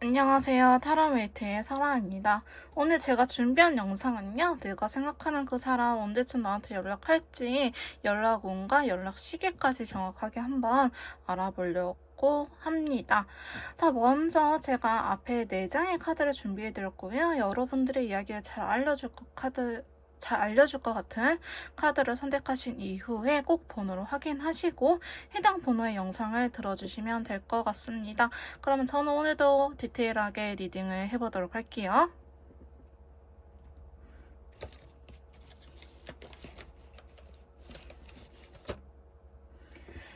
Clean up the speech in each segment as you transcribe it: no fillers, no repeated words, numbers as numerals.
안녕하세요. 타로메이트의 사라입니다. 오늘 제가 준비한 영상은요. 내가 생각하는 그 사람 언제쯤 나한테 연락할지 연락운과 연락 시기까지 정확하게 한번 알아보려고 합니다. 자, 먼저 제가 앞에 4장의 카드를 준비해드렸고요. 여러분들의 이야기를 잘 알려줄 것 같은 카드를 선택하신 이후에 꼭 번호를 확인하시고 해당 번호의 영상을 들어주시면 될 것 같습니다. 그러면 저는 오늘도 디테일하게 리딩을 해보도록 할게요.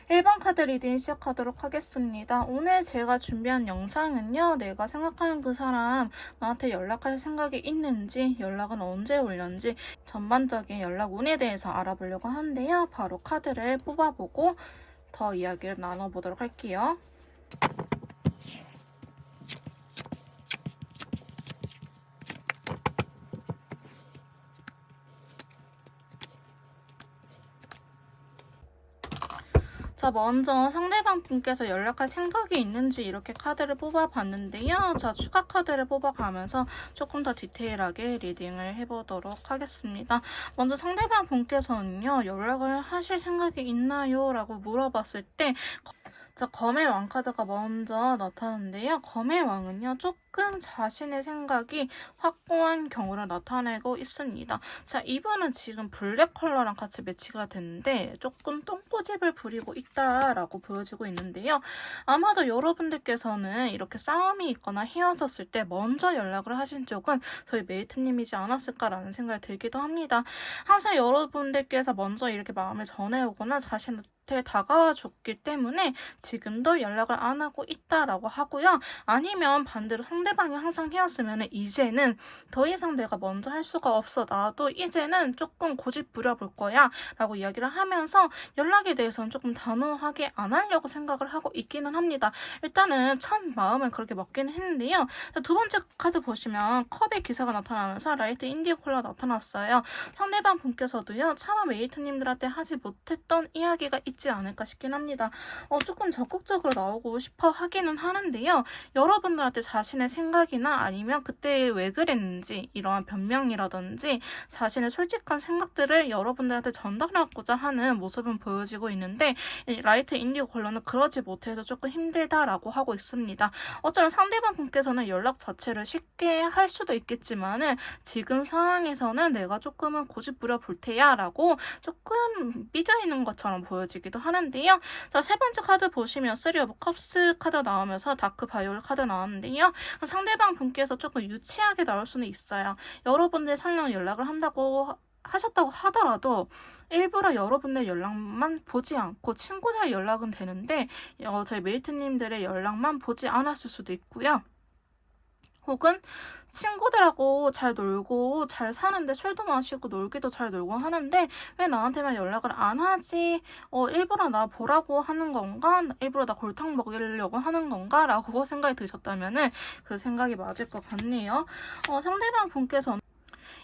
1번 카드 리딩 시작하도록 하겠습니다. 오늘 제가 준비한 영상은요. 내가 생각하는 그 사람 나한테 연락할 생각이 있는지, 연락은 언제 올는지 전반적인 연락 운에 대해서 알아보려고 하는데요. 바로 카드를 뽑아보고 더 이야기를 나눠보도록 할게요. 자, 먼저 상대방 분께서 연락할 생각이 있는지 이렇게 카드를 뽑아봤는데요. 자, 추가 카드를 뽑아가면서 조금 더 디테일하게 리딩을 해보도록 하겠습니다. 먼저 상대방 분께서는요, 연락을 하실 생각이 있나요? 라고 물어봤을 때 자, 검의 왕 카드가 먼저 나타나는데요. 검의 왕은요, 조금 자신의 생각이 확고한 경우를 나타내고 있습니다. 자, 이분은 지금 블랙 컬러랑 같이 매치가 됐는데 조금 똥꼬집을 부리고 있다라고 보여지고 있는데요. 아마도 여러분들께서는 이렇게 싸움이 있거나 헤어졌을 때 먼저 연락을 하신 쪽은 저희 메이트님이지 않았을까라는 생각이 들기도 합니다. 항상 여러분들께서 먼저 이렇게 마음을 전해오거나 자신한테 다가와 줬기 때문에 지금도 연락을 안 하고 있다라고 하고요. 아니면 반대로 상대방이 항상 해왔으면 이제는 더 이상 내가 먼저 할 수가 없어. 나도 이제는 조금 고집 부려볼 거야 라고 이야기를 하면서 연락에 대해서는 조금 단호하게 안 하려고 생각을 하고 있기는 합니다. 일단은 첫 마음은 그렇게 먹기는 했는데요. 두 번째 카드 보시면 컵의 기사가 나타나면서 라이트 인디고 컬러가 나타났어요. 상대방 분께서도요. 차마 메이트님들한테 하지 못했던 이야기가 있지 않을까 싶긴 합니다. 조금 적극적으로 나오고 싶어 하기는 하는데요. 여러분들한테 자신의 생각이나 아니면 그때 왜 그랬는지 이러한 변명이라든지 자신의 솔직한 생각들을 여러분들한테 전달하고자 하는 모습은 보여지고 있는데 라이트 인디고 컬러는 그러지 못해서 조금 힘들다라고 하고 있습니다. 어쩌면 상대방 분께서는 연락 자체를 쉽게 할 수도 있겠지만은 지금 상황에서는 내가 조금은 고집 부려볼 테야 라고 조금 삐져있는 것처럼 보여지기도 하는데요. 자, 세 번째 카드 보시면 3 오브 컵스 카드 나오면서 다크 바이올 카드 나왔는데요. 상대방 분께서 조금 유치하게 나올 수는 있어요. 여러분들 설령 연락을 하셨다고 하더라도 일부러 여러분의 연락만 보지 않고 친구들 연락은 되는데 저희 메이트님들의 연락만 보지 않았을 수도 있고요. 혹은 친구들하고 잘 놀고 잘 사는데 술도 마시고 놀기도 잘 놀고 하는데 왜 나한테만 연락을 안 하지? 일부러 나 보라고 하는 건가? 일부러 나 골탕 먹이려고 하는 건가? 라고 생각이 드셨다면은 그 생각이 맞을 것 같네요. 상대방 분께서는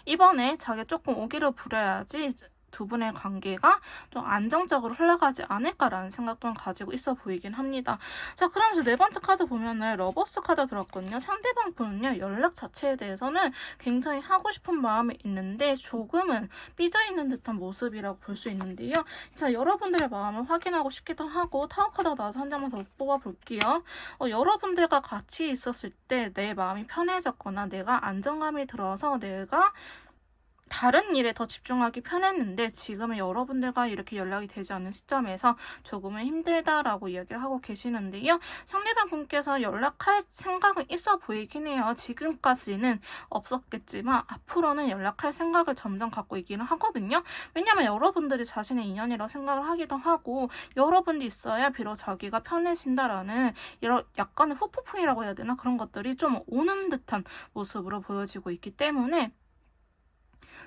이번에 자기 조금 오기를 부려야지 두 분의 관계가 좀 안정적으로 흘러가지 않을까라는 생각 또한 가지고 있어 보이긴 합니다. 자, 그러면서 네 번째 카드 보면은 러버스 카드 들었거든요. 상대방 분은요, 연락 자체에 대해서는 굉장히 하고 싶은 마음이 있는데 조금은 삐져있는 듯한 모습이라고 볼 수 있는데요. 자, 여러분들의 마음을 확인하고 싶기도 하고 타워 카드가 나와서 한 장만 더 뽑아볼게요. 여러분들과 같이 있었을 때 내 마음이 편해졌거나 내가 안정감이 들어서 내가 다른 일에 더 집중하기 편했는데 지금은 여러분들과 이렇게 연락이 되지 않는 시점에서 조금은 힘들다라고 이야기를 하고 계시는데요. 상대방 분께서 연락할 생각은 있어 보이긴 해요. 지금까지는 없었겠지만 앞으로는 연락할 생각을 점점 갖고 있기는 하거든요. 왜냐면 여러분들이 자신의 인연이라고 생각을 하기도 하고 여러분이 있어야 비록 자기가 편해진다라는 이런 약간의 후폭풍이라고 해야 되나? 그런 것들이 좀 오는 듯한 모습으로 보여지고 있기 때문에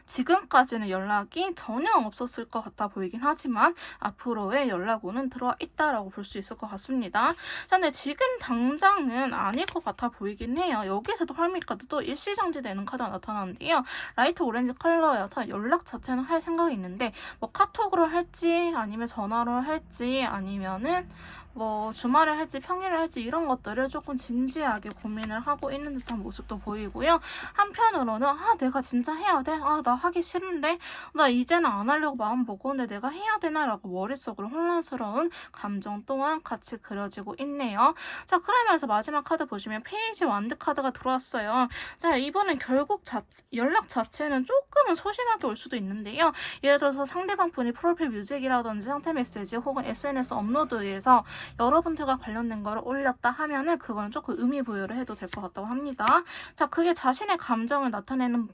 지금까지는 연락이 전혀 없었을 것 같아 보이긴 하지만 앞으로의 연락오는 들어와 있다라고 볼 수 있을 것 같습니다. 자, 근데 지금 당장은 아닐 것 같아 보이긴 해요. 여기에서도 헐미카드도 일시정지되는 카드가 나타나는데요. 라이트 오렌지 컬러여서 연락 자체는 할 생각이 있는데 뭐 카톡으로 할지 아니면 전화로 할지 아니면은 뭐 주말에 할지 평일에 할지 이런 것들을 조금 진지하게 고민을 하고 있는 듯한 모습도 보이고요. 한편으로는 내가 진짜 해야 돼? 나 하기 싫은데? 나 이제는 안 하려고 마음 먹었는데 내가 해야 되나? 라고 머릿속으로 혼란스러운 감정 또한 같이 그려지고 있네요. 자, 그러면서 마지막 카드 보시면 페이지 완드 카드가 들어왔어요. 자, 이번엔 결국 연락 자체는 조금은 소심하게 올 수도 있는데요. 예를 들어서 상대방 분이 프로필 뮤직이라든지 상태 메시지 혹은 SNS 업로드에서 여러분들과 관련된 거를 올렸다 하면은 그거는 조금 의미 부여를 해도 될 것 같다고 합니다. 자, 그게 자신의 감정을 나타내는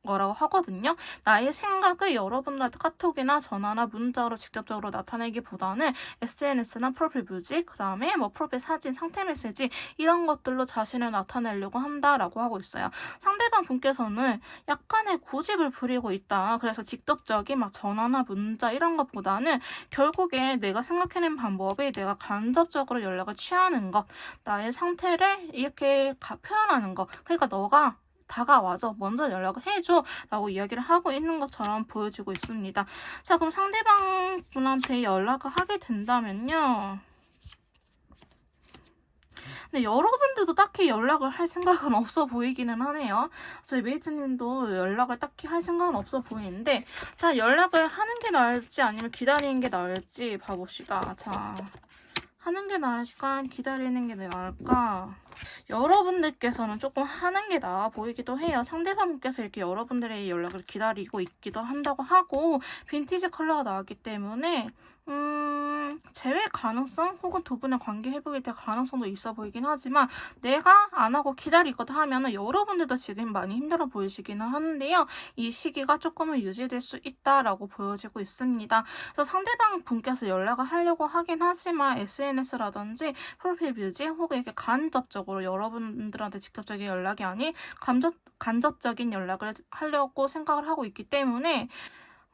거라고 하거든요. 나의 생각을 여러분들한테 카톡이나 전화나 문자로 직접적으로 나타내기보다는 SNS나 프로필 뮤직, 그 다음에 뭐 프로필 사진, 상태 메시지 이런 것들로 자신을 나타내려고 한다라고 하고 있어요. 상대방 분께서는 약간의 고집을 부리고 있다. 그래서 직접적인 막 전화나 문자 이런 것보다는 결국에 내가 생각해낸 방법이 내가 간접적으로 연락을 취하는 것, 나의 상태를 이렇게 표현하는 것. 그러니까 너가 다가와줘. 먼저 연락을 해줘. 라고 이야기를 하고 있는 것처럼 보여지고 있습니다. 자, 그럼 상대방 분한테 연락을 하게 된다면요. 근데 여러분들도 딱히 연락을 할 생각은 없어 보이기는 하네요. 저희 메이트님도 연락을 딱히 할 생각은 없어 보이는데, 자, 연락을 하는 게 나을지 아니면 기다리는 게 나을지 봐봅시다. 자, 하는 게 나을까? 기다리는 게 나을까? 여러분들께서는 조금 하는 게 나아 보이기도 해요. 상대방분께서 이렇게 여러분들의 연락을 기다리고 있기도 한다고 하고 빈티지 컬러가 나왔기 때문에 재회 가능성 혹은 두 분의 관계 회복에 대한 가능성도 있어 보이긴 하지만 내가 안 하고 기다리거든 하면은 여러분들도 지금 많이 힘들어 보이시기는 하는데요. 이 시기가 조금은 유지될 수 있다라고 보여지고 있습니다. 그래서 상대방 분께서 연락을 하려고 하긴 하지만 SNS라든지 프로필 뮤직 혹은 이렇게 간접적으로 여러분들한테 직접적인 연락이 아닌 간접적인 연락을 하려고 생각을 하고 있기 때문에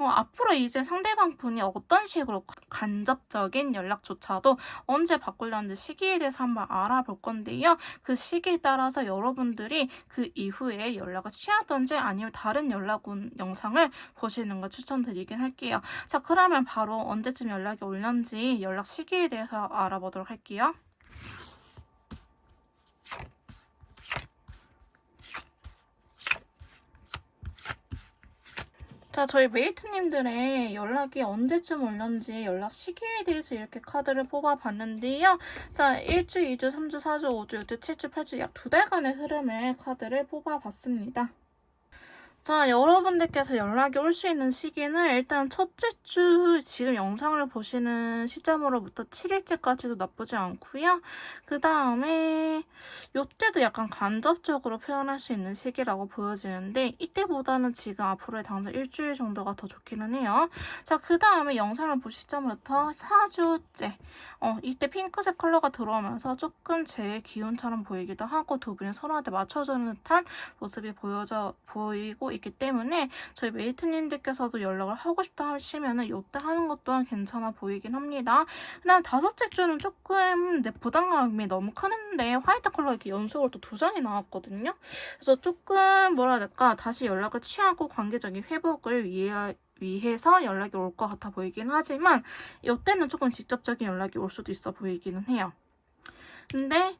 앞으로 이제 상대방 분이 어떤 식으로 간접적인 연락조차도 언제 바꾸려는지 시기에 대해서 한번 알아볼 건데요. 그 시기에 따라서 여러분들이 그 이후에 연락을 취하든지 아니면 다른 연락 영상을 보시는 걸 추천드리긴 할게요. 자, 그러면 바로 언제쯤 연락이 올는지 연락 시기에 대해서 알아보도록 할게요. 자, 저희 메이트님들의 연락이 언제쯤 올는지 연락 시기에 대해서 이렇게 카드를 뽑아봤는데요. 자, 1주, 2주, 3주, 4주, 5주, 6주, 7주, 8주 약 2달간의 흐름을 카드를 뽑아봤습니다. 자, 여러분들께서 연락이 올 수 있는 시기는 일단 첫째 주 지금 영상을 보시는 시점으로부터 7일째까지도 나쁘지 않고요. 그 다음에 이때도 약간 간접적으로 표현할 수 있는 시기라고 보여지는데 이때보다는 지금 앞으로의 당장 일주일 정도가 더 좋기는 해요. 자, 그 다음에 영상을 보신 시점부터 4주째 이때 핑크색 컬러가 들어오면서 조금 제 기운처럼 보이기도 하고 두 분이 서로한테 맞춰주는 듯한 모습이 보이고 있기 때문에 저희 메이트님들께서도 연락을 하고 싶다 하시면은 이때 하는 것 또한 괜찮아 보이긴 합니다. 그다음 다섯째 주는 조금 내 부담감이 너무 크는데 화이트 컬러 이렇게 연속으로 또 2장이 나왔거든요. 그래서 조금 뭐라 해야 될까 다시 연락을 취하고 관계적인 회복을 위해서 연락이 올 것 같아 보이긴 하지만 이때는 조금 직접적인 연락이 올 수도 있어 보이기는 해요. 근데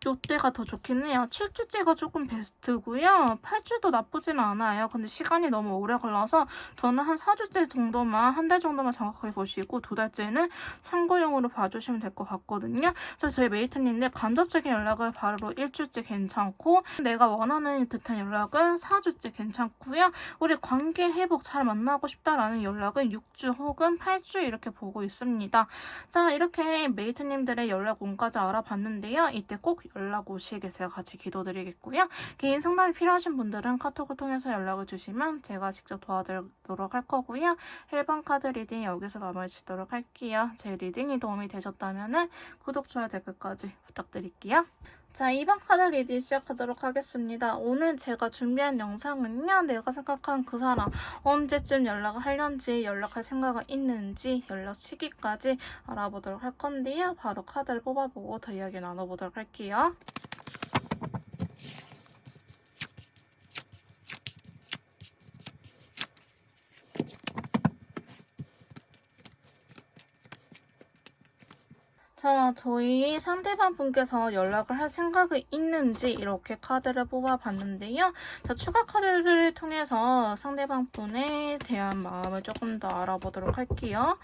요때가 더 좋긴 해요. 7주째가 조금 베스트고요. 8주도 나쁘진 않아요. 근데 시간이 너무 오래 걸려서 저는 한 4주째 정도만, 한 달 정도만 정확하게 보시고 2달째는 참고용으로 봐주시면 될 것 같거든요. 그래서 저희 메이트님들 간접적인 연락을 바로 1주째 괜찮고 내가 원하는 듯한 연락은 4주째 괜찮고요. 우리 관계 회복 잘 만나고 싶다라는 연락은 6주 혹은 8주 이렇게 보고 있습니다. 자, 이렇게 메이트님들의 연락 운까지 알아봤는데요. 이때 꼭 연락 오시게 제가 같이 기도드리겠고요. 개인 상담이 필요하신 분들은 카톡을 통해서 연락을 주시면 제가 직접 도와드리도록 할 거고요. 1번 카드 리딩 여기서 마무리 짓도록 할게요. 제 리딩이 도움이 되셨다면 구독, 좋아요, 댓글까지 부탁드릴게요. 자, 2번 카드 리딩 시작하도록 하겠습니다. 오늘 제가 준비한 영상은요. 내가 생각한 그 사람 언제쯤 연락을 하려는지 연락할 생각이 있는지 연락 시기까지 알아보도록 할 건데요. 바로 카드를 뽑아보고 더 이야기 나눠보도록 할게요. 자, 저희 상대방 분께서 연락을 할 생각이 있는지 이렇게 카드를 뽑아봤는데요. 자, 추가 카드를 통해서 상대방 분에 대한 마음을 조금 더 알아보도록 할게요.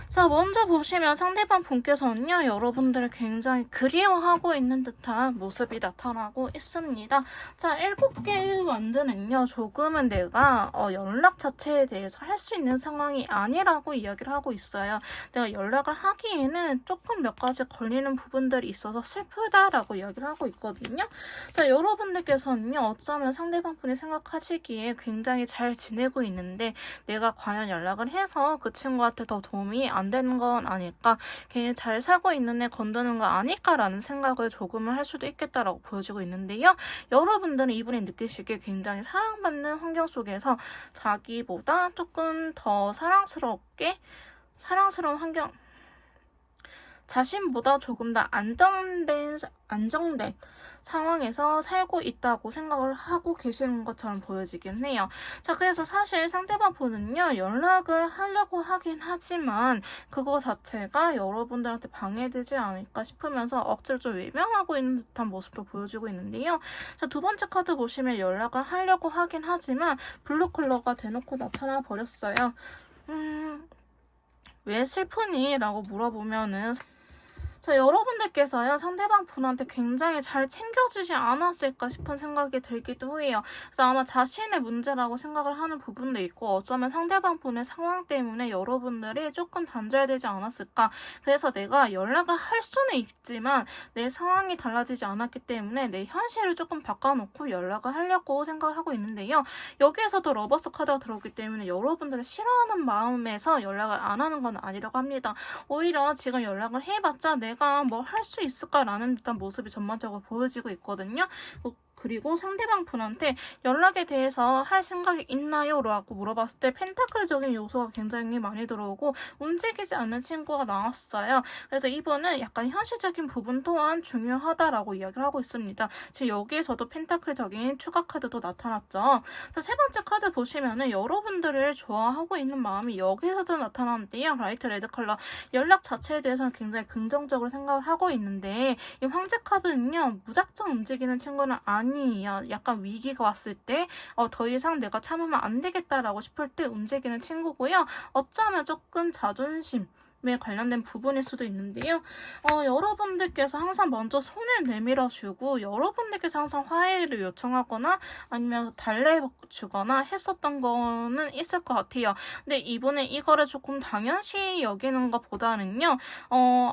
자, 먼저 보시면 상대방 분께서는요, 여러분들을 굉장히 그리워하고 있는 듯한 모습이 나타나고 있습니다. 자, 7개의 완드는요, 조금은 내가 연락 자체에 대해서 할 수 있는 상황이 아니라고 이야기를 하고 있어요. 내가 연락을 하기에는 조금 몇 가지 걸리는 부분들이 있어서 슬프다라고 이야기를 하고 있거든요. 자, 여러분들께서는요, 어쩌면 상대방 분이 생각하시기에 굉장히 잘 지내고 있는데 내가 과연 연락을 해서 그 친구한테 더 도움이 안 되는 건 아닐까, 괜히 잘 살고 있는 애 건드는 거 아닐까라는 생각을 조금은 할 수도 있겠다라고 보여지고 있는데요. 여러분들은 이분이 느끼시기에 굉장히 사랑받는 환경 속에서 자기보다 조금 더 사랑스러운 환경, 자신보다 조금 더 안정된 상황에서 살고 있다고 생각을 하고 계시는 것처럼 보여지긴 해요. 자, 그래서 사실 상대방 분은요, 연락을 하려고 하긴 하지만 그거 자체가 여러분들한테 방해되지 않을까 싶으면서 억지로 좀 외면하고 있는 듯한 모습도 보여지고 있는데요. 자, 두 번째 카드 보시면 연락을 하려고 하긴 하지만 블루 컬러가 대놓고 나타나 버렸어요. 왜 슬프니? 라고 물어보면은, 자, 여러분들께서요, 상대방 분한테 굉장히 잘 챙겨주지 않았을까 싶은 생각이 들기도 해요. 그래서 아마 자신의 문제라고 생각을 하는 부분도 있고, 어쩌면 상대방 분의 상황 때문에 여러분들이 조금 단절되지 않았을까. 그래서 내가 연락을 할 수는 있지만 내 상황이 달라지지 않았기 때문에 내 현실을 조금 바꿔놓고 연락을 하려고 생각하고 있는데요. 여기에서도 러버스 카드가 들어오기 때문에 여러분들을 싫어하는 마음에서 연락을 안 하는 건 아니라고 합니다. 오히려 지금 연락을 해봤자 내가 뭘 할 수 있을까라는 듯한 모습이 전반적으로 보여지고 있거든요. 그리고 상대방 분한테 연락에 대해서 할 생각이 있나요? 라고 물어봤을 때 펜타클적인 요소가 굉장히 많이 들어오고 움직이지 않는 친구가 나왔어요. 그래서 이분은 약간 현실적인 부분 또한 중요하다라고 이야기를 하고 있습니다. 지금 여기에서도 펜타클적인 추가 카드도 나타났죠. 세 번째 카드 보시면은 여러분들을 좋아하고 있는 마음이 여기에서도 나타나는데요. 라이트 레드 컬러. 연락 자체에 대해서는 굉장히 긍정적으로 생각을 하고 있는데 이 황제 카드는요, 무작정 움직이는 친구는 아니에요. 약간 위기가 왔을 때 더 이상 내가 참으면 안 되겠다라고 싶을 때 움직이는 친구고요. 어쩌면 조금 자존심에 관련된 부분일 수도 있는데요. 여러분들께서 항상 먼저 손을 내밀어주고 여러분들께서 항상 화해를 요청하거나 아니면 달래주거나 했었던 거는 있을 것 같아요. 근데 이분은 이거를 조금 당연시 여기는 것보다는요,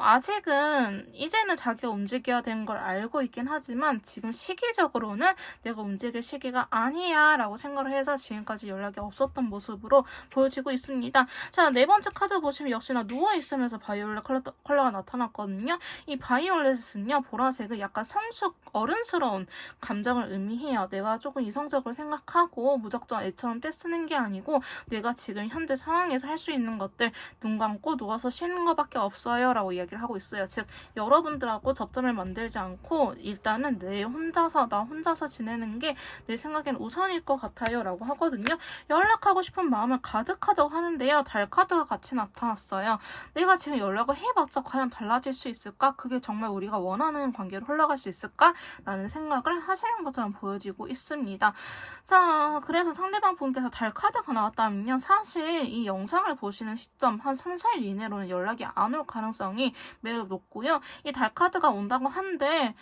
아직은 이제는 자기가 움직여야 되는 걸 알고 있긴 하지만 지금 시기적으로는 내가 움직일 시기가 아니야 라고 생각을 해서 지금까지 연락이 없었던 모습으로 보여지고 있습니다. 자, 네 번째 카드 보시면 역시나 누워있으면서 바이올렛 컬러가 나타났거든요. 이 바이올렛은요, 보라색은 약간 성숙, 어른스러운 감정을 의미해요. 내가 조금 이성적으로 생각하고 무작정 애처럼 떼쓰는 게 아니고 내가 지금 현재 상황에서 할 수 있는 것들, 눈 감고 누워서 쉬는 것밖에 없어요 라고 이야기를 하고 있어요. 즉 여러분들하고 접점을 만들지 않고 일단은 나 혼자서 지내는 게 내 생각엔 우선일 것 같아요 라고 하거든요. 연락하고 싶은 마음을 가득하다고 하는데요, 달 카드가 같이 나타났어요. 내가 지금 연락을 해봤자 과연 달라질 수 있을까? 그게 정말 우리가 원하는 관계로 흘러갈 수 있을까? 라는 생각을 하시는 것처럼 보여지고 있습니다. 자, 그래서 상대방 분께서 달 카드가 나왔다면요, 사실 이 영상을 보시는 시점 한 3, 4일 이내로는 연락이 안 올 가능성이 매우 높고요. 이 달 카드가 온다고 한데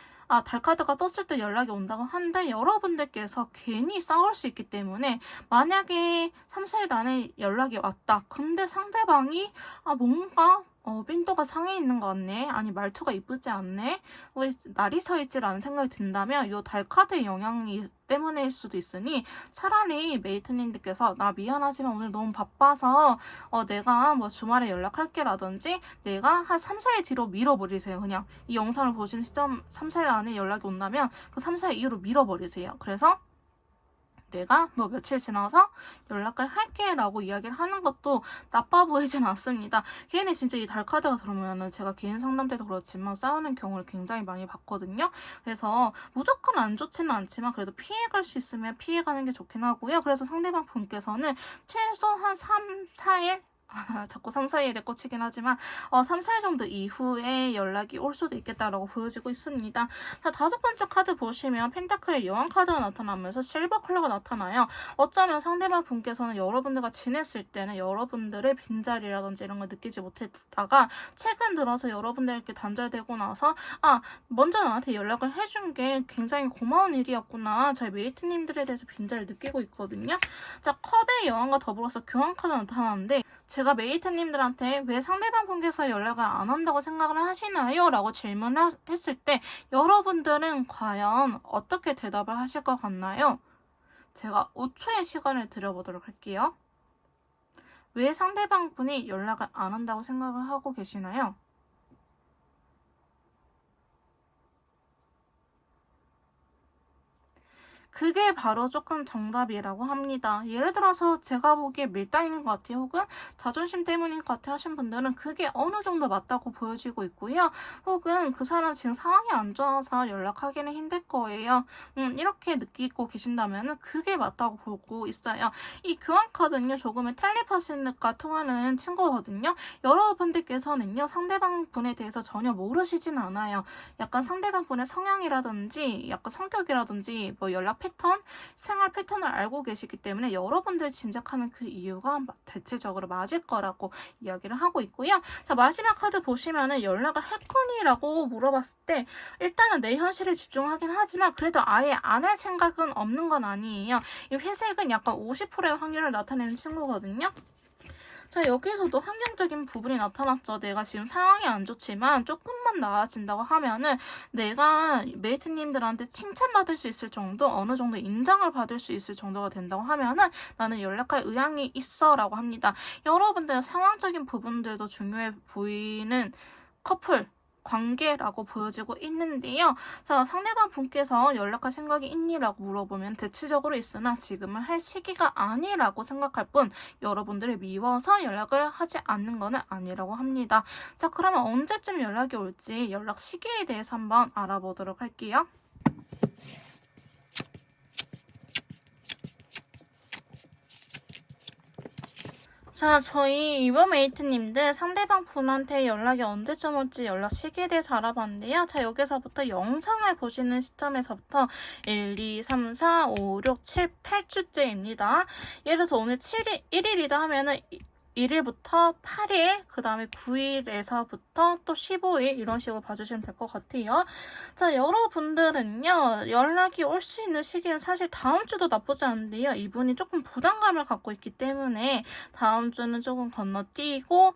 달 카드가 떴을 때 연락이 온다고 한데 여러분들께서 괜히 싸울 수 있기 때문에 만약에 3, 4일 안에 연락이 왔다. 근데 상대방이 뭔가 삔또가 상해 있는 것 같네. 아니 말투가 이쁘지 않네. 왜 날이 서 있지라는 생각이 든다면 이 달 카드의 영향이 때문일 수도 있으니 차라리 메이트님들께서 나 미안하지만 오늘 너무 바빠서 내가 뭐 주말에 연락할게 라든지 내가 한 3, 4일 뒤로 밀어버리세요. 그냥 이 영상을 보시는 시점 3, 4일 안에 연락이 온다면 그 3, 4일 이후로 밀어버리세요. 그래서 내가 뭐 며칠 지나서 연락을 할게 라고 이야기를 하는 것도 나빠 보이진 않습니다. 괜히 진짜 이 달 카드가 들어오면은 제가 개인 상담 때도 그렇지만 싸우는 경우를 굉장히 많이 봤거든요. 그래서 무조건 안 좋지는 않지만 그래도 피해갈 수 있으면 피해가는 게 좋긴 하고요. 그래서 상대방 분께서는 최소 한 3, 4일 자꾸 3, 4일에 꽂히긴 하지만 3, 4일 정도 이후에 연락이 올 수도 있겠다라고 보여지고 있습니다. 자, 다섯 번째 카드 보시면 펜타클의 여왕 카드가 나타나면서 실버 컬러가 나타나요. 어쩌면 상대방 분께서는 여러분들과 지냈을 때는 여러분들의 빈자리라든지 이런 걸 느끼지 못했다가 최근 들어서 여러분들께 단절되고 나서 먼저 나한테 연락을 해준 게 굉장히 고마운 일이었구나. 저희 메이트님들에 대해서 빈자리를 느끼고 있거든요. 자, 컵의 여왕과 더불어서 교환 카드가 나타나는데 제가 메이트님들한테 왜 상대방 분께서 연락을 안 한다고 생각을 하시나요? 라고 질문을 했을 때 여러분들은 과연 어떻게 대답을 하실 것 같나요? 제가 5초의 시간을 드려보도록 할게요. 왜 상대방 분이 연락을 안 한다고 생각을 하고 계시나요? 그게 바로 조금 정답이라고 합니다. 예를 들어서 제가 보기에 밀당인 것 같아요. 혹은 자존심 때문인 것 같아 하신 분들은 그게 어느 정도 맞다고 보여지고 있고요. 혹은 그 사람 지금 상황이 안 좋아서 연락하기는 힘들 거예요. 이렇게 느끼고 계신다면 그게 맞다고 보고 있어요. 이 교환 카드는요. 조금의 텔레파시가 통하는 친구거든요. 여러분들께서는요. 상대방 분에 대해서 전혀 모르시진 않아요. 약간 상대방 분의 성향이라든지 약간 성격이라든지 뭐 연락 패턴, 생활 패턴을 알고 계시기 때문에 여러분들이 짐작하는 그 이유가 대체적으로 맞을 거라고 이야기를 하고 있고요. 자, 마지막 카드 보시면은 연락을 할 거니라고 물어봤을 때 일단은 내 현실에 집중하긴 하지만 그래도 아예 안 할 생각은 없는 건 아니에요. 이 회색은 약간 50%의 확률을 나타내는 친구거든요. 자, 여기서도 환경적인 부분이 나타났죠. 내가 지금 상황이 안 좋지만 조금만 나아진다고 하면은 내가 메이트님들한테 칭찬받을 수 있을 정도, 어느 정도 인정을 받을 수 있을 정도가 된다고 하면은 나는 연락할 의향이 있어 라고 합니다. 여러분들 상황적인 부분들도 중요해 보이는 커플 관계라고 보여지고 있는데요. 자, 상대방 분께서 연락할 생각이 있니라고 물어보면 대체적으로 있으나 지금은 할 시기가 아니라고 생각할 뿐 여러분들이 미워서 연락을 하지 않는 것은 아니라고 합니다. 자, 그러면 언제쯤 연락이 올지 연락 시기에 대해서 한번 알아보도록 할게요. 자, 저희 이번 메이트님들 상대방 분한테 연락이 언제쯤 올지 연락 시기에 대해서 알아봤는데요. 자, 여기서부터 영상을 보시는 시점에서부터 1, 2, 3, 4, 5, 6, 7, 8주째입니다. 예를 들어서 오늘 1일이다 하면은 1일부터 8일, 그 다음에 9일에서부터 또 15일 이런 식으로 봐주시면 될 것 같아요. 자, 여러분들은요. 연락이 올 수 있는 시기는 사실 다음 주도 나쁘지 않은데요. 이분이 조금 부담감을 갖고 있기 때문에 다음 주는 조금 건너뛰고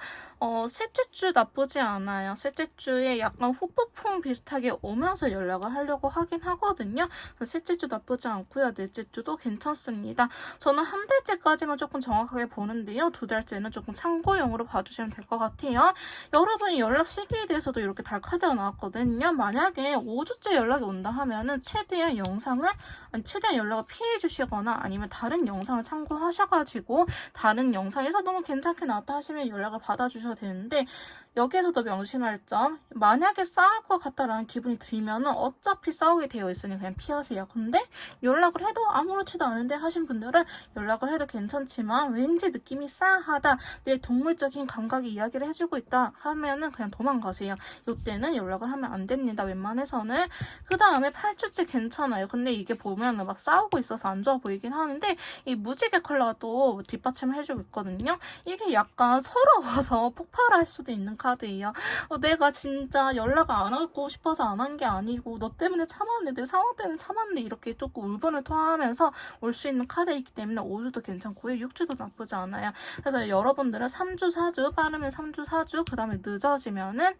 셋째 주 나쁘지 않아요. 셋째 주에 약간 후폭풍 비슷하게 오면서 연락을 하려고 하긴 하거든요. 셋째 주 나쁘지 않고요. 넷째 주도 괜찮습니다. 저는 한 달째까지만 조금 정확하게 보는데요. 두 달째는 조금 참고용으로 봐주시면 될 것 같아요. 여러분이 연락 시기에 대해서도 이렇게 달 카드가 나왔거든요. 만약에 5주째 연락이 온다 하면은 최대한 연락을 피해 주시거나 아니면 다른 영상을 참고하셔가지고 다른 영상에서 너무 괜찮게 나왔다 하시면 연락을 받아주셔도 되는데 여기에서도 명심할 점, 만약에 싸울 것 같다라는 기분이 들면은 어차피 싸우게 되어 있으니 그냥 피하세요. 근데 연락을 해도 아무렇지도 않은데 하신 분들은 연락을 해도 괜찮지만 왠지 느낌이 싸하다, 내 동물적인 감각이 이야기를 해주고 있다 하면은 그냥 도망가세요. 이때는 연락을 하면 안 됩니다. 웬만해서는. 그 다음에 8주째 괜찮아요. 근데 이게 보면은 막 싸우고 있어서 안 좋아 보이긴 하는데 이 무지개 컬러가 또 뒷받침을 해주고 있거든요. 이게 약간 서러워서 폭발할 수도 있는 카드예요. 내가 진짜 연락을 안 하고 싶어서 안 한 게 아니고 너 때문에 참았네, 내 상황 때문에 참았네, 이렇게 조금 울분을 토하면서 올 수 있는 카드이기 때문에 5주도 괜찮고요. 6주도 나쁘지 않아요. 그래서 여러분들은 3주, 4주, 빠르면 3주, 4주, 그 다음에 늦어지면은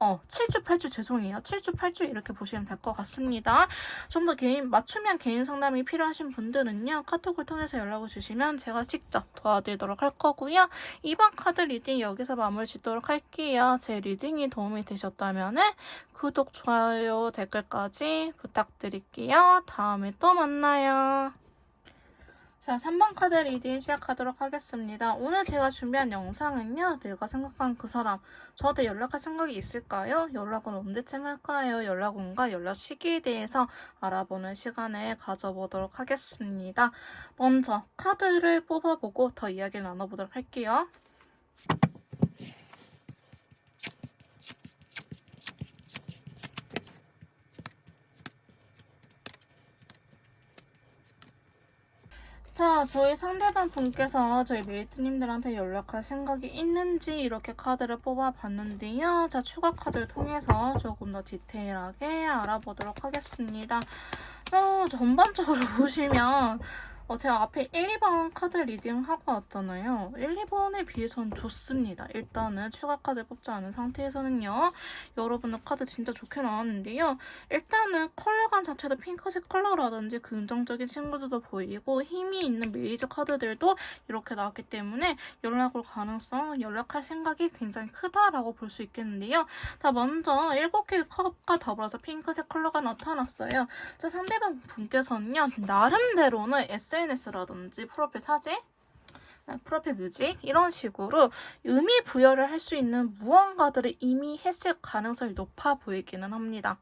7주, 8주 죄송해요. 7주, 8주 이렇게 보시면 될 것 같습니다. 좀 더 맞춤형 개인 상담이 필요하신 분들은요. 카톡을 통해서 연락을 주시면 제가 직접 도와드리도록 할 거고요. 이번 카드 리딩 여기서 마무리 짓도록 할게요. 제 리딩이 도움이 되셨다면 구독, 좋아요, 댓글까지 부탁드릴게요. 다음에 또 만나요. 자, 3번 카드 리딩 시작하도록 하겠습니다. 오늘 제가 준비한 영상은요. 내가 생각한 그 사람, 저한테 연락할 생각이 있을까요? 연락은 언제쯤 할까요? 연락 온과 연락 시기에 대해서 알아보는 시간을 가져보도록 하겠습니다. 먼저 카드를 뽑아보고 더 이야기를 나눠보도록 할게요. 자, 저희 상대방 분께서 저희 메이트님들한테 연락할 생각이 있는지 이렇게 카드를 뽑아봤는데요. 자, 추가 카드를 통해서 조금 더 디테일하게 알아보도록 하겠습니다. 전반적으로 보시면 제가 앞에 1, 2번 카드 리딩하고 왔잖아요. 1, 2번에 비해서는 좋습니다. 일단은 추가 카드 뽑지 않은 상태에서는요. 여러분들 카드 진짜 좋게 나왔는데요. 일단은 컬러감 자체도 핑크색 컬러라든지 긍정적인 친구들도 보이고 힘이 있는 메이저 카드들도 이렇게 나왔기 때문에 연락할 가능성, 연락할 생각이 굉장히 크다라고 볼 수 있겠는데요. 자, 먼저 7개의 컵과 더불어서 핑크색 컬러가 나타났어요. 자, 상대방 분께서는요. 나름대로는 SNS라든지 프로필 사진, 프로필 뮤직 이런 식으로 의미 부여를 할 수 있는 무언가들을 이미 했을 가능성이 높아 보이기는 합니다.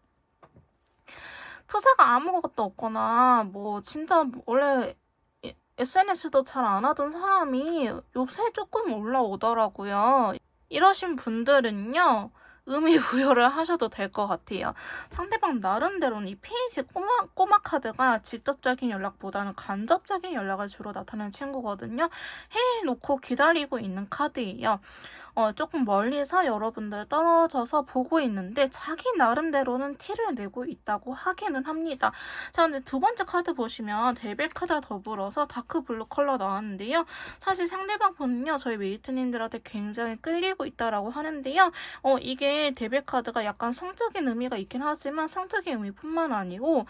프사가 아무것도 없거나 진짜 원래 SNS도 잘 안 하던 사람이 요새 조금 올라오더라고요. 이러신 분들은요. 의미 부여를 하셔도 될 것 같아요. 상대방 나름대로는 이 페이지 꼬마 카드가 직접적인 연락보다는 간접적인 연락을 주로 나타내는 친구거든요. 해놓고 기다리고 있는 카드예요. 조금 멀리서 여러분들 떨어져서 보고 있는데 자기 나름대로는 티를 내고 있다고 하기는 합니다. 자, 근데 두 번째 카드 보시면 데빌 카드와 더불어서 다크 블루 컬러 나왔는데요. 사실 상대방 분은요, 저희 메이트님들한테 굉장히 끌리고 있다라고 하는데요. 이게 데빌 카드가 약간 성적인 의미가 있긴 하지만 성적인 의미뿐만 아니고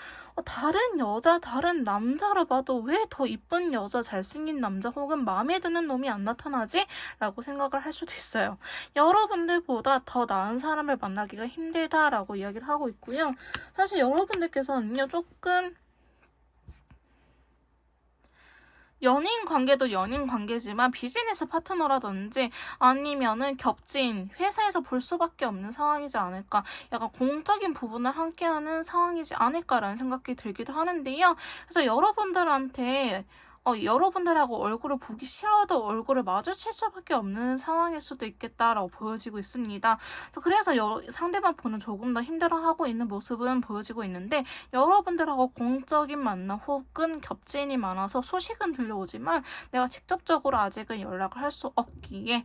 다른 여자, 다른 남자로 봐도 왜 더 이쁜 여자, 잘생긴 남자 혹은 마음에 드는 놈이 안 나타나지? 라고 생각을 할 수도 있어요. 여러분들보다 더 나은 사람을 만나기가 힘들다라고 이야기를 하고 있고요. 사실 여러분들께서는요, 조금 연인 관계도 연인 관계지만 비즈니스 파트너라든지 아니면은 겹친 회사에서 볼 수밖에 없는 상황이지 않을까, 약간 공적인 부분을 함께하는 상황이지 않을까라는 생각이 들기도 하는데요. 그래서 여러분들한테 여러분들하고 얼굴을 보기 싫어도 얼굴을 마주칠 수밖에 없는 상황일 수도 있겠다라고 보여지고 있습니다. 그래서 상대방 분은 조금 더 힘들어하고 있는 모습은 보여지고 있는데, 여러분들하고 공적인 만남 혹은 겹친이 많아서 소식은 들려오지만 내가 직접적으로 아직은 연락을 할 수 없기에,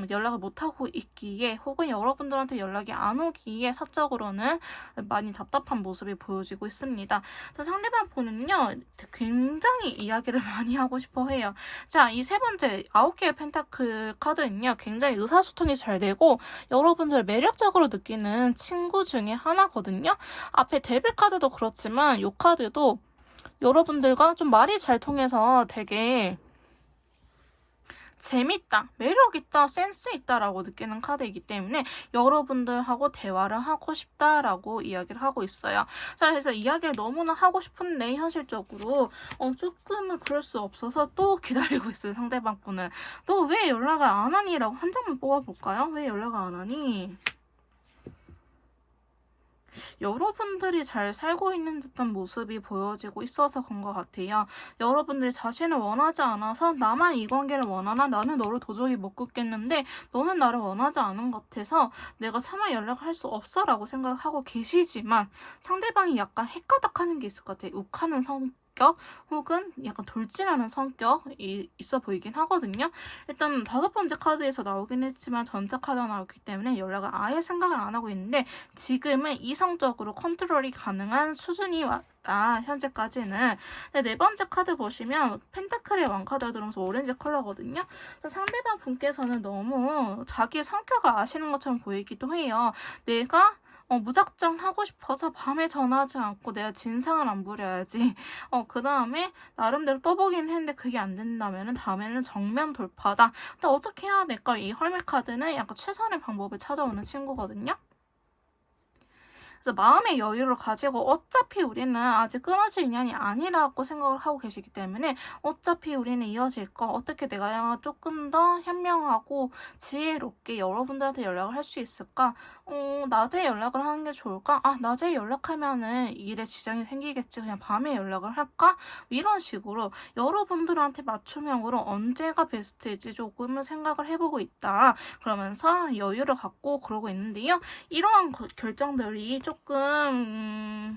연락을 못하고 있기에, 혹은 여러분들한테 연락이 안 오기에 사적으로는 많이 답답한 모습이 보여지고 있습니다. 상대방 분은요, 굉장히 이야기를 많이 하고 싶어 해요. 자, 이 세 번째 9개의 펜타클 카드는요, 굉장히 의사소통이 잘 되고 여러분들 매력적으로 느끼는 친구 중에 하나거든요. 앞에 데빌 카드도 그렇지만 이 카드도 여러분들과 좀 말이 잘 통해서 되게 재밌다, 매력있다, 센스있다라고 느끼는 카드이기 때문에 여러분들하고 대화를 하고 싶다라고 이야기를 하고 있어요. 자, 그래서 이야기를 너무나 하고 싶은데 현실적으로 조금은 그럴 수 없어서 또 기다리고 있어요. 상대방 분은. 너 왜 연락을 안 하니? 라고 한 장만 뽑아볼까요? 왜 연락을 안 하니? 여러분들이 잘 살고 있는 듯한 모습이 보여지고 있어서 그런 것 같아요. 여러분들이 자신을 원하지 않아서 나만 이 관계를 원하나? 나는 너를 도저히 못 끊겠는데 너는 나를 원하지 않은 것 같아서 내가 차마 연락을 할 수 없어 라고 생각하고 계시지만 상대방이 약간 헷가닥하는 게 있을 것 같아요. 욱하는 성격 혹은 약간 돌진하는 성격이 있어 보이긴 하거든요. 일단 5번째 카드에서 나오긴 했지만 전체 카드가 나오기 때문에 연락을 아예 생각을 안 하고 있는데 지금은 이성적으로 컨트롤이 가능한 수준이 왔다, 현재까지는. 네 번째 카드 보시면 펜타클의 왕카드가 들어오면서 오렌지 컬러거든요. 상대방 분께서는 너무 자기의 성격을 아시는 것처럼 보이기도 해요. 내가 무작정 하고 싶어서 밤에 전화하지 않고 내가 진상을 안 부려야지. 그 다음에 나름대로 떠보긴 했는데 그게 안 된다면 다음에는 정면 돌파다. 근데 어떻게 해야 될까? 이 헐메 카드는 약간 최선의 방법을 찾아오는 친구거든요. 그래서 마음의 여유를 가지고 어차피 우리는 아직 끊어질 인연이 아니라고 생각을 하고 계시기 때문에 어차피 우리는 이어질 거 어떻게 내가 조금 더 현명하고 지혜롭게 여러분들한테 연락을 할 수 있을까? 낮에 연락을 하는 게 좋을까? 낮에 연락하면은 일에 지장이 생기겠지. 그냥 밤에 연락을 할까? 이런 식으로 여러분들한테 맞춤형으로 언제가 베스트일지 조금은 생각을 해보고 있다. 그러면서 여유를 갖고 그러고 있는데요. 이러한 결정들이 조금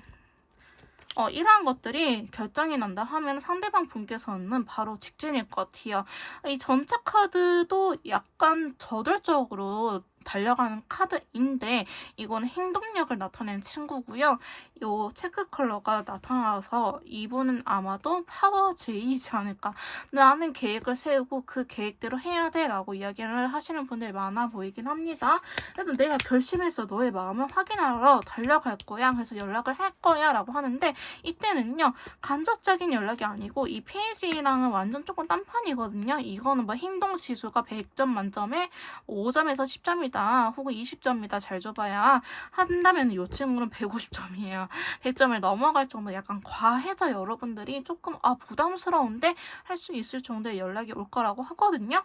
이러한 것들이 결정이 난다 하면 상대방 분께서는 바로 직진일 것 같아요. 이 전차 카드도 약간 저돌적으로 달려가는 카드인데 이거는 행동력을 나타내는 친구고요. 요 체크 컬러가 나타나서 이분은 아마도 파워 J이지 않을까. 나는 계획을 세우고 그 계획대로 해야 돼 라고 이야기를 하시는 분들이 많아 보이긴 합니다. 그래서 내가 결심해서 너의 마음을 확인하러 달려갈 거야. 그래서 연락을 할 거야 라고 하는데 이때는요. 간접적인 연락이 아니고 이 페이지랑은 완전 조금 딴판이거든요. 이거는 뭐 행동 지수가 100점 만점에 5점에서 10점이다. 혹은 20점이다. 잘 줘봐야 한다면 이 친구는 150점이에요. 100점을 넘어갈 정도 약간 과해서 여러분들이 조금 부담스러운데 할 수 있을 정도의 연락이 올 거라고 하거든요.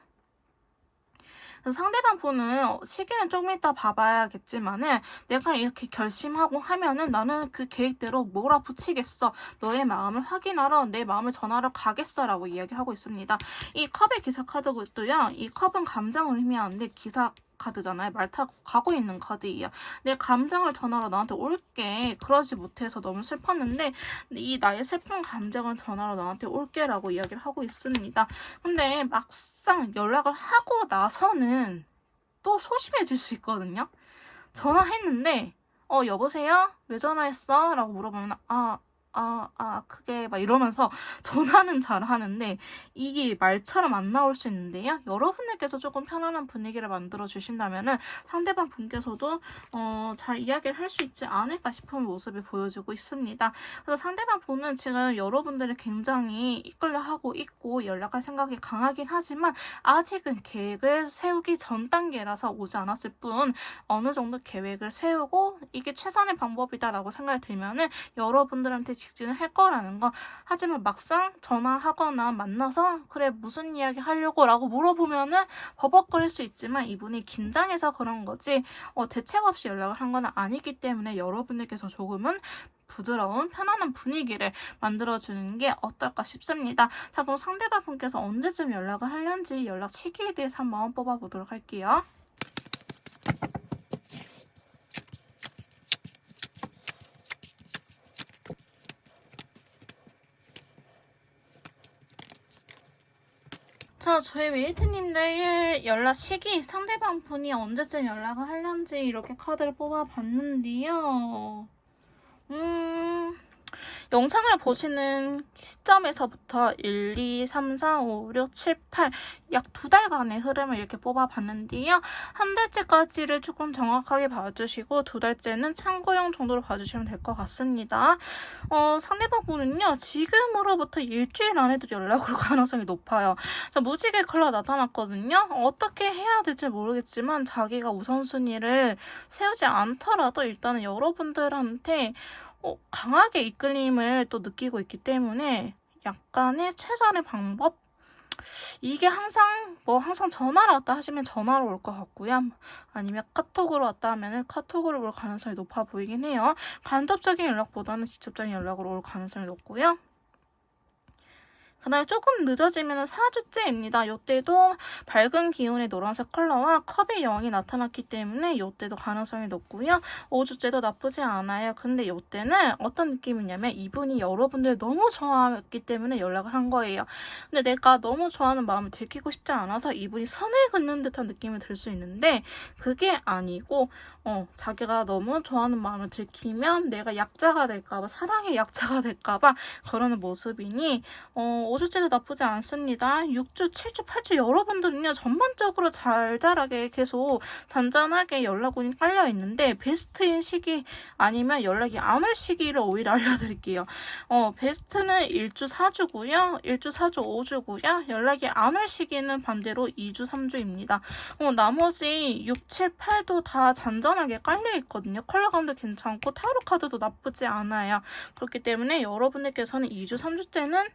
그래서 상대방 분은 시기는 조금 이따 봐봐야겠지만은 내가 이렇게 결심하고 하면은 나는 그 계획대로 몰아붙이겠어. 너의 마음을 확인하러 내 마음을 전하러 가겠어 라고 이야기하고 있습니다. 이 컵의 기사 카드도요. 이 컵은 감정을 의미하는데 기사 카드잖아요. 말 타고 가고 있는 카드예요. 내 감정을 전하러 나한테 올게. 그러지 못해서 너무 슬펐는데 이 나의 슬픈 감정을 전하러 나한테 올게 라고 이야기를 하고 있습니다. 근데 막상 연락을 하고 나서는 또 소심해질 수 있거든요. 전화했는데 여보세요? 왜 전화했어? 라고 물어보면 그게 막 이러면서 전화는 잘 하는데 이게 말처럼 안 나올 수 있는데요. 여러분들께서 조금 편안한 분위기를 만들어 주신다면은 상대방 분께서도 잘 이야기를 할 수 있지 않을까 싶은 모습을 보여주고 있습니다. 그래서 상대방 분은 지금 여러분들을 굉장히 이끌려 하고 있고 연락할 생각이 강하긴 하지만 아직은 계획을 세우기 전 단계라서 오지 않았을 뿐 어느 정도 계획을 세우고 이게 최선의 방법이다라고 생각이 들면은 여러분들한테 직진을 할 거라는 거. 하지만 막상 전화하거나 만나서 그래 무슨 이야기 하려고 라고 물어보면은 버벅거릴 수 있지만 이분이 긴장해서 그런 거지 대책 없이 연락을 한 건 아니기 때문에 여러분들께서 조금은 부드러운 편안한 분위기를 만들어주는 게 어떨까 싶습니다. 자, 그럼 상대방 분께서 언제쯤 연락을 하려는지 연락 시기에 대해서 한번 뽑아보도록 할게요. 자, 저희 웨이트님들 연락 시기, 상대방 분이 언제쯤 연락을 하려는지 이렇게 카드를 뽑아봤는데요. 영상을 보시는 시점에서부터 1, 2, 3, 4, 5, 6, 7, 8 약 2달간의 흐름을 이렇게 뽑아봤는데요. 한 달째까지를 조금 정확하게 봐주시고 2달째는 참고용 정도로 봐주시면 될 것 같습니다. 상대방 분은요. 지금으로부터 일주일 안에도 연락 올 가능성이 높아요. 자, 무지개 컬러 나타났거든요. 어떻게 해야 될지 모르겠지만 자기가 우선순위를 세우지 않더라도 일단은 여러분들한테 강하게 이끌림을 또 느끼고 있기 때문에 약간의 최선의 방법? 이게 항상 전화로 왔다 하시면 전화로 올 것 같고요. 아니면 카톡으로 왔다 하면 카톡으로 올 가능성이 높아 보이긴 해요. 간접적인 연락보다는 직접적인 연락으로 올 가능성이 높고요. 그 다음에 조금 늦어지면 4주째입니다. 이때도 밝은 기운의 노란색 컬러와 컵의 여왕이 나타났기 때문에 이때도 가능성이 높고요. 5주째도 나쁘지 않아요. 근데 이때는 어떤 느낌이냐면 이분이 여러분들 너무 좋아했기 때문에 연락을 한 거예요. 근데 내가 너무 좋아하는 마음을 들키고 싶지 않아서 이분이 선을 긋는 듯한 느낌이 들 수 있는데 그게 아니고 자기가 너무 좋아하는 마음을 들키면 내가 약자가 될까봐 사랑의 약자가 될까봐 그러는 모습이니 5주째도 나쁘지 않습니다. 6주, 7주, 8주 여러분들은요 전반적으로 잘잘하게 계속 잔잔하게 연락운이 깔려 있는데 베스트인 시기 아니면 연락이 안 올 시기를 오히려 알려드릴게요. 베스트는 1주, 4주고요. 1주, 4주, 5주고요. 연락이 안 올 시기는 반대로 2주, 3주입니다. 나머지 6, 7, 8도 다 잔잔하게 깔려 있거든요. 컬러감도 괜찮고 타로 카드도 나쁘지 않아요. 그렇기 때문에 여러분들께서는 2주, 3주째는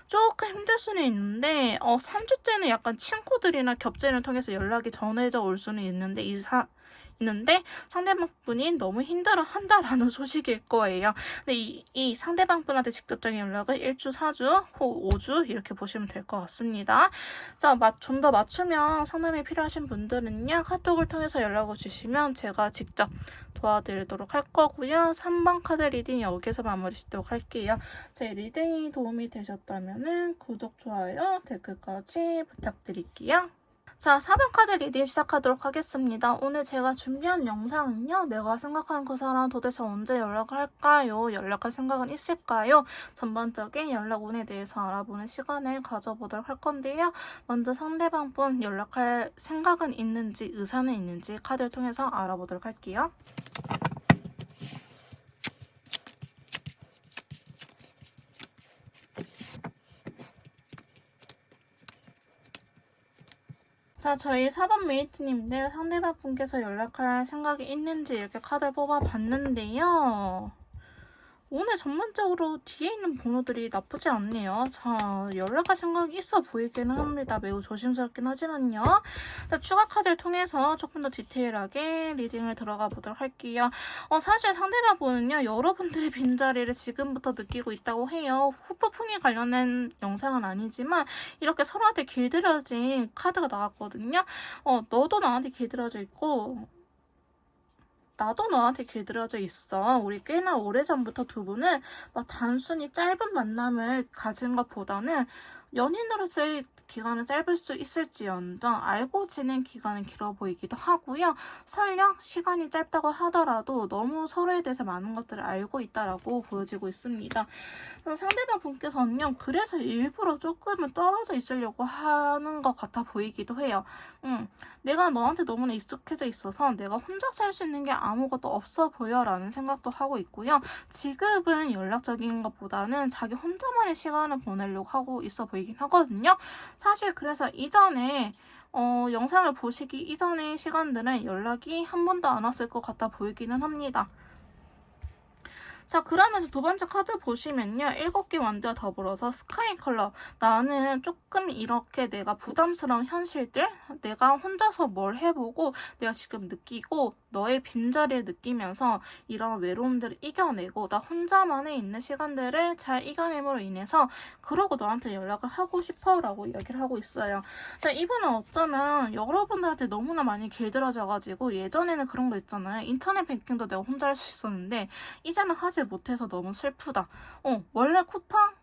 조금 힘들 수는 있는데 3주째는 약간 친구들이나 겹제를 통해서 연락이 전해져 올 수는 있는데 있는데 상대방 분이 너무 힘들어한다라는 소식일 거예요. 근데 이 상대방 분한테 직접적인 연락을 1주, 4주, 혹 5주 이렇게 보시면 될 것 같습니다. 자, 좀 더 맞춤형 상담이 필요하신 분들은요. 카톡을 통해서 연락을 주시면 제가 직접 도와드리도록 할 거고요. 3번 카드 리딩 여기서 마무리 짓도록 할게요. 제 리딩이 도움이 되셨다면 구독, 좋아요, 댓글까지 부탁드릴게요. 자, 4번 카드 리딩 시작하도록 하겠습니다. 오늘 제가 준비한 영상은요. 내가 생각하는 그 사람 도대체 언제 연락을 할까요? 연락할 생각은 있을까요? 전반적인 연락 운에 대해서 알아보는 시간을 가져보도록 할 건데요. 먼저 상대방 분 연락할 생각은 있는지 의사는 있는지 카드를 통해서 알아보도록 할게요. 자, 저희 4번 메이트님들 상대방 분께서 연락할 생각이 있는지 이렇게 카드를 뽑아봤는데요. 오늘 전반적으로 뒤에 있는 번호들이 나쁘지 않네요. 자, 연락할 생각이 있어 보이기는 합니다. 매우 조심스럽긴 하지만요. 자, 추가 카드를 통해서 조금 더 디테일하게 리딩을 들어가 보도록 할게요. 사실 상대방 분은요. 여러분들의 빈자리를 지금부터 느끼고 있다고 해요. 후폭풍에 관련된 영상은 아니지만 이렇게 서로한테 길들여진 카드가 나왔거든요. 너도 나한테 길들여져 있고 나도 너한테 길들여져 있어. 우리 꽤나 오래전부터 두 분은 막 단순히 짧은 만남을 가진 것보다는 연인으로서의 기간은 짧을 수 있을지언정 알고 지낸 기간은 길어 보이기도 하고요. 설령 시간이 짧다고 하더라도 너무 서로에 대해서 많은 것들을 알고 있다라고 보여지고 있습니다. 상대방 분께서는요. 그래서 일부러 조금은 떨어져 있으려고 하는 것 같아 보이기도 해요. 내가 너한테 너무나 익숙해져 있어서 내가 혼자 살 수 있는 게 아무것도 없어 보여라는 생각도 하고 있고요. 지금은 연락적인 것보다는 자기 혼자만의 시간을 보내려고 하고 있어 보이긴 하거든요. 사실 그래서 이전에 영상을 보시기 이전의 시간들은 연락이 한 번도 안 왔을 것 같아 보이기는 합니다. 자, 그러면서 두 번째 카드 보시면요. 7개 완드와 더불어서 스카이 컬러. 나는 조금 이렇게 내가 부담스러운 현실들, 내가 혼자서 뭘 해보고 내가 지금 느끼고 너의 빈자리를 느끼면서 이런 외로움들을 이겨내고 나 혼자만에 있는 시간들을 잘 이겨냄으로 인해서 그러고 너한테 연락을 하고 싶어 라고 이야기를 하고 있어요. 자, 이분은 어쩌면 여러분들한테 너무나 많이 길들여져가지고 예전에는 그런 거 있잖아요. 인터넷 뱅킹도 내가 혼자 할 수 있었는데 이제는 하지 못해서 너무 슬프다. 원래 쿠팡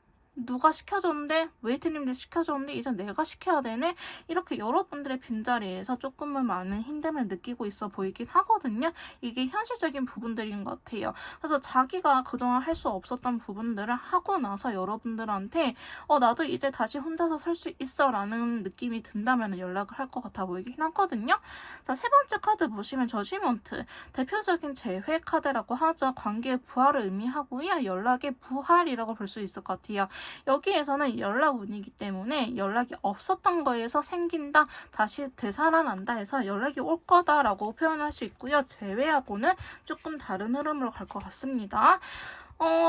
누가 시켜줬는데 웨이트님들 시켜줬는데 이제 내가 시켜야 되네. 이렇게 여러분들의 빈자리에서 조금은 많은 힘듦을 느끼고 있어 보이긴 하거든요. 이게 현실적인 부분들인 것 같아요. 그래서 자기가 그동안 할 수 없었던 부분들을 하고 나서 여러분들한테 나도 이제 다시 혼자서 살 수 있어 라는 느낌이 든다면 연락을 할 것 같아 보이긴 하거든요. 자, 세 번째 카드 보시면 저지먼트. 대표적인 재회 카드라고 하죠. 관계의 부활을 의미하고요. 연락의 부활이라고 볼 수 있을 것 같아요. 여기에서는 연락 운이기 때문에 연락이 없었던 거에서 생긴다, 다시 되살아난다 해서 연락이 올 거다라고 표현할 수 있고요. 제외하고는 조금 다른 흐름으로 갈 것 같습니다.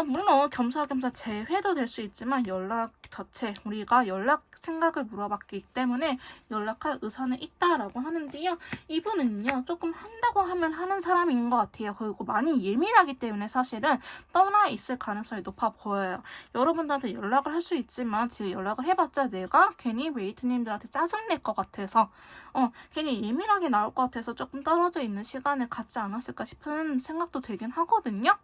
물론 겸사겸사 재회도 될 수 있지만 연락 자체 우리가 연락 생각을 물어봤기 때문에 연락할 의사는 있다라고 하는데요. 이분은요 조금 한다고 하면 하는 사람인 것 같아요. 그리고 많이 예민하기 때문에 사실은 떠나 있을 가능성이 높아 보여요. 여러분들한테 연락을 할 수 있지만 지금 연락을 해봤자 내가 괜히 웨이트님들한테 짜증낼 것 같아서 괜히 예민하게 나올 것 같아서 조금 떨어져 있는 시간을 갖지 않았을까 싶은 생각도 들긴 하거든요.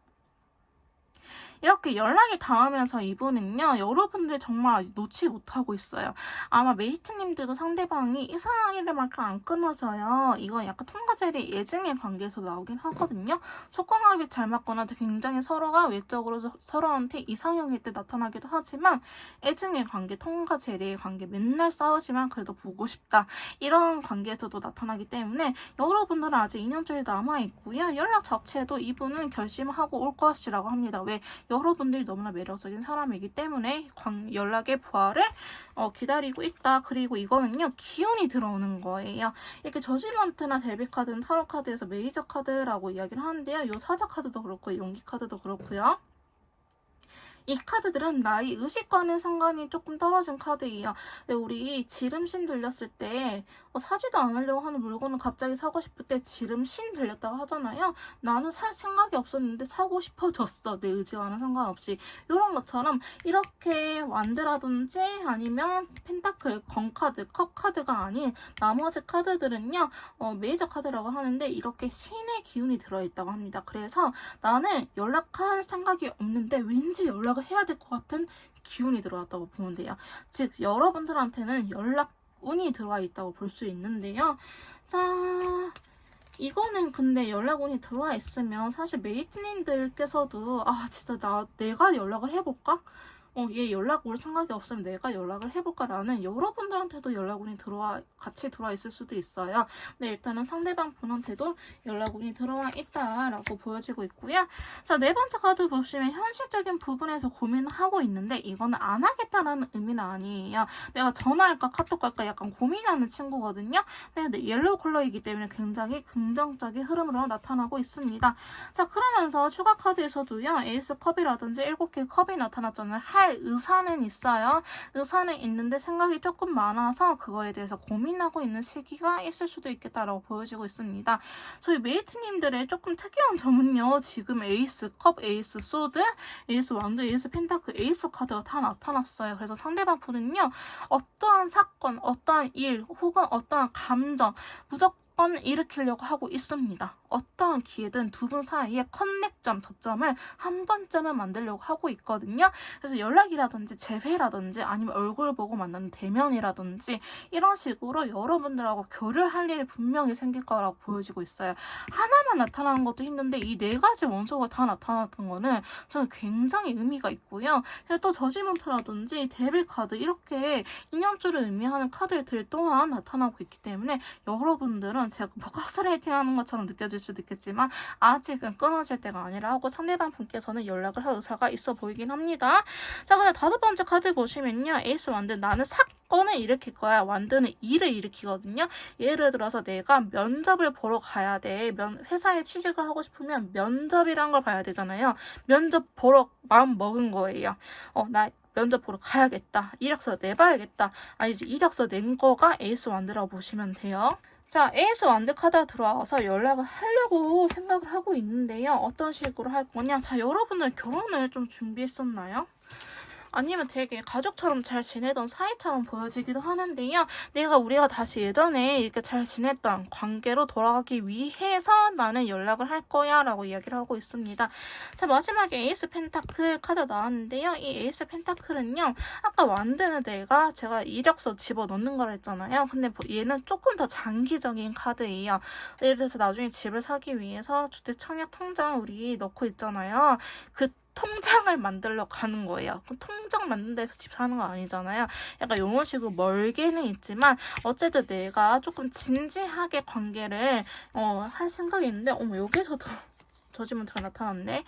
이렇게 연락이 닿으면서 이분은요, 여러분들 정말 놓지 못하고 있어요. 아마 메이트님들도 상대방이 이상하게만큼 안 끊어져요. 이건 약간 통과제리 예증의 관계에서 나오긴 하거든요. 속궁합이 잘 맞거나 굉장히 서로가 외적으로 서로한테 이상형일 때 나타나기도 하지만 애증의 관계, 통과제리의 관계, 맨날 싸우지만 그래도 보고 싶다. 이런 관계에서도 나타나기 때문에 여러분들은 아직 2년짜리 남아있고요. 연락 자체도 이분은 결심하고 올 것이라고 합니다. 왜? 여러분들이 너무나 매력적인 사람이기 때문에 연락의 부활을 기다리고 있다. 그리고 이거는요, 기운이 들어오는 거예요. 이렇게 저지먼트나 데뷔카드는 타로카드에서 메이저 카드라고 이야기를 하는데요. 요 사자 카드도 그렇고 용기 카드도 그렇고요. 이 카드들은 나의 의식과는 상관이 조금 떨어진 카드예요. 왜 우리 지름신 들렸을 때 사지도 않으려고 하는 물건을 갑자기 사고 싶을 때 지름신 들렸다고 하잖아요. 나는 살 생각이 없었는데 사고 싶어졌어. 내 의지와는 상관없이. 이런 것처럼 이렇게 완드라든지 아니면 펜타클, 건카드, 컵카드가 아닌 나머지 카드들은요. 메이저 카드라고 하는데 이렇게 신의 기운이 들어있다고 합니다. 그래서 나는 연락할 생각이 없는데 왠지 연락을 해야 될 것 같은 기운이 들어왔다고 보면 돼요. 즉 여러분들한테는 연락 운이 들어와 있다고 볼 수 있는데요. 자, 이거는 근데 연락운이 들어와 있으면 사실 메이트님들께서도 진짜 내가 연락을 해볼까? 얘 연락 올 생각이 없으면 내가 연락을 해볼까라는 여러분들한테도 연락운이 같이 들어와 있을 수도 있어요. 근데 일단은 상대방 분한테도 연락운이 들어와 있다라고 보여지고 있고요. 자, 네 번째 카드 보시면 현실적인 부분에서 고민하고 있는데 이거는 안 하겠다라는 의미는 아니에요. 내가 전화할까 카톡 할까 약간 고민하는 친구거든요. 근데 옐로우 컬러이기 때문에 굉장히 긍정적인 흐름으로 나타나고 있습니다. 자, 그러면서 추가 카드에서도요. 에이스 컵이라든지 7개의 컵이 나타났잖아요. 할 의사는 있어요. 의사는 있는데 생각이 조금 많아서 그거에 대해서 고민하고 있는 시기가 있을 수도 있겠다라고 보여지고 있습니다. 저희 메이트님들의 조금 특이한 점은요. 지금 에이스 컵, 에이스 소드, 에이스 왕드, 에이스 펜타클, 에이스 카드가 다 나타났어요. 그래서 상대방 분은요. 어떠한 사건, 어떠한 일, 혹은 어떠한 감정 무조건 일으키려고 하고 있습니다. 어떠한 기회든 두 분 사이에 커넥점, 접점을 한 번쯤은 만들려고 하고 있거든요. 그래서 연락이라든지 재회라든지 아니면 얼굴 보고 만나는 대면이라든지 이런 식으로 여러분들하고 교류할 일이 분명히 생길 거라고 보여지고 있어요. 하나만 나타나는 것도 힘든데 이 네 가지 원소가 다 나타났던 거는 저는 굉장히 의미가 있고요. 또 저지먼트라든지 데빌 카드 이렇게 인연줄을 의미하는 카드들 또한 나타나고 있기 때문에 여러분들은 제가 가스라이팅 하는 것처럼 느껴질 수도 있겠지만 아직은 끊어질 때가 아니라 하고 상대방 분께서는 연락을 할 의사가 있어 보이긴 합니다. 자, 근데 다섯 번째 카드 보시면요. 에이스 완드, 나는 사건을 일으킬 거야. 완드는 일을 일으키거든요. 예를 들어서 내가 면접을 보러 가야 돼. 회사에 취직을 하고 싶으면 면접이란 걸 봐야 되잖아요. 면접 보러 마음 먹은 거예요. 나 면접 보러 가야겠다. 이력서 내봐야겠다. 아니지, 이력서 낸 거가 에이스 완드라고 보시면 돼요. 자, 에이스 완드 카드가 들어와서 연락을 하려고 생각을 하고 있는데요. 어떤 식으로 할 거냐? 자, 여러분들 결혼을 좀 준비했었나요? 아니면 되게 가족처럼 잘 지내던 사이처럼 보여지기도 하는데요. 우리가 다시 예전에 이렇게 잘 지냈던 관계로 돌아가기 위해서 나는 연락을 할 거야 라고 이야기를 하고 있습니다. 자, 마지막에 에이스 펜타클 카드 나왔는데요. 이 에이스 펜타클은요. 아까 완드는 제가 이력서 집어넣는 거라 했잖아요. 근데 얘는 조금 더 장기적인 카드예요. 예를 들어서 나중에 집을 사기 위해서 주택 청약 통장 우리 넣고 있잖아요. 그 통장을 만들러 가는 거예요. 통장 만든 데서 집 사는 거 아니잖아요. 약간 이런 식으로 멀게는 있지만 어쨌든 내가 조금 진지하게 관계를 할 생각이 있는데 여기서도 저지먼트가 나타났네.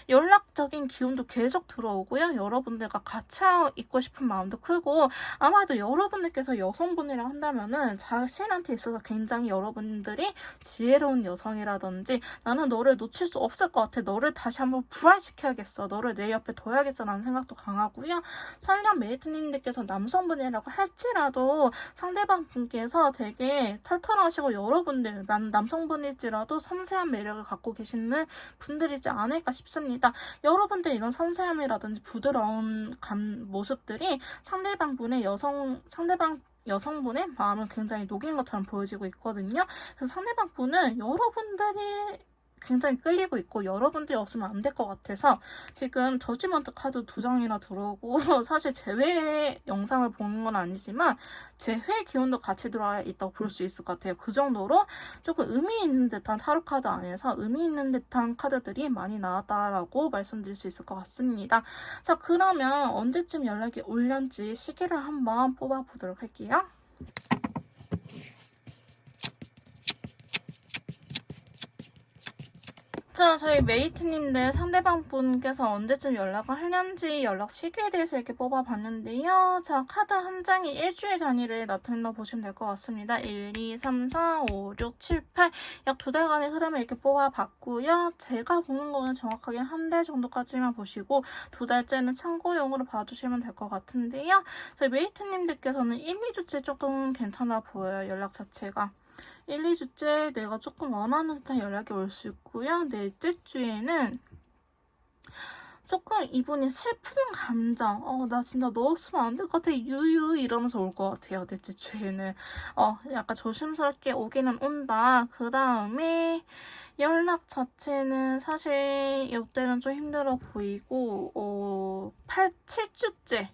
연락적인 기운도 계속 들어오고요. 여러분들과 같이 있고 싶은 마음도 크고 아마도 여러분들께서 여성분이라 한다면은 자신한테 있어서 굉장히 여러분들이 지혜로운 여성이라든지 나는 너를 놓칠 수 없을 것 같아. 너를 다시 한번 부활시켜야겠어. 너를 내 옆에 둬야겠어라는 생각도 강하고요. 설령 메이트님들께서 남성분이라고 할지라도 상대방 분께서 되게 털털하시고 여러분들 남성분일지라도 섬세한 매력을 갖고 계시는 분들이지 않을까 싶습니다. 여러분들 이런 섬세함이라든지 부드러운 모습들이 상대방 여성분의 마음을 굉장히 녹인 것처럼 보여지고 있거든요. 그래서 상대방 분은 여러분들이 굉장히 끌리고 있고 여러분들이 없으면 안 될 것 같아서 지금 저지먼트 카드 2장이나 들어오고 사실 제외 영상을 보는 건 아니지만 제회 기운도 같이 들어와 있다고 볼 수 있을 것 같아요. 그 정도로 조금 의미 있는 듯한 타로 카드 안에서 의미 있는 듯한 카드들이 많이 나왔다라고 말씀드릴 수 있을 것 같습니다. 자, 그러면 언제쯤 연락이 올는지 시기를 한번 뽑아보도록 할게요. 자, 저희 메이트님들 상대방 분께서 언제쯤 연락을 하는지 연락 시기에 대해서 이렇게 뽑아봤는데요. 자, 카드 한 장이 일주일 단위를 나타낸다고 보시면 될 것 같습니다. 1, 2, 3, 4, 5, 6, 7, 8 약 2달간의 흐름을 이렇게 뽑아봤고요. 제가 보는 거는 정확하게 한 달 정도까지만 보시고 2달째는 참고용으로 봐주시면 될 것 같은데요. 저희 메이트님들께서는 1, 2주째 조금 괜찮아 보여요. 연락 자체가. 1, 2주째 내가 조금 원하는 듯한 연락이 올 수 있고요. 넷째 주에는 조금 이분이 슬픈 감정, 나 진짜 너 없으면 안 될 것 같아, 유유 이러면서 올 것 같아요. 넷째 주에는. 약간 조심스럽게 오기는 온다. 그 다음에 연락 자체는 사실 이때는 좀 힘들어 보이고, 7주째.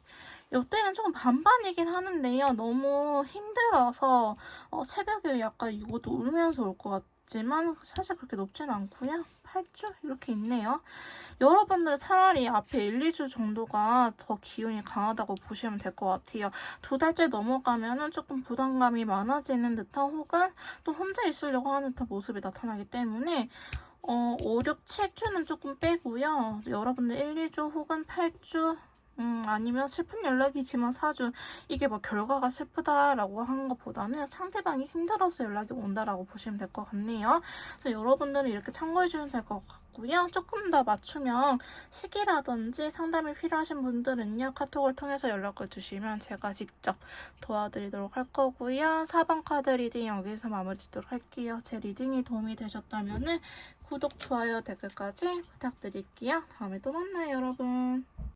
이때는 조금 반반이긴 하는데요. 너무 힘들어서 새벽에 약간 이것도 울면서 올 것 같지만 사실 그렇게 높진 않고요. 8주? 이렇게 있네요. 여러분들은 차라리 앞에 1, 2주 정도가 더 기운이 강하다고 보시면 될 것 같아요. 2달째 넘어가면은 조금 부담감이 많아지는 듯한 혹은 또 혼자 있으려고 하는 듯한 모습이 나타나기 때문에 5, 6, 7주는 조금 빼고요. 여러분들 1, 2주 혹은 8주 아니면 슬픈 연락이지만 4주 이게 뭐 결과가 슬프다라고 하는 것보다는 상대방이 힘들어서 연락이 온다라고 보시면 될 것 같네요. 그래서 여러분들은 이렇게 참고해주면 될 것 같고요. 조금 더 맞춤형 시기라든지 상담이 필요하신 분들은요. 카톡을 통해서 연락을 주시면 제가 직접 도와드리도록 할 거고요. 4번 카드 리딩 여기서 마무리 짓도록 할게요. 제 리딩이 도움이 되셨다면 구독, 좋아요, 댓글까지 부탁드릴게요. 다음에 또 만나요, 여러분.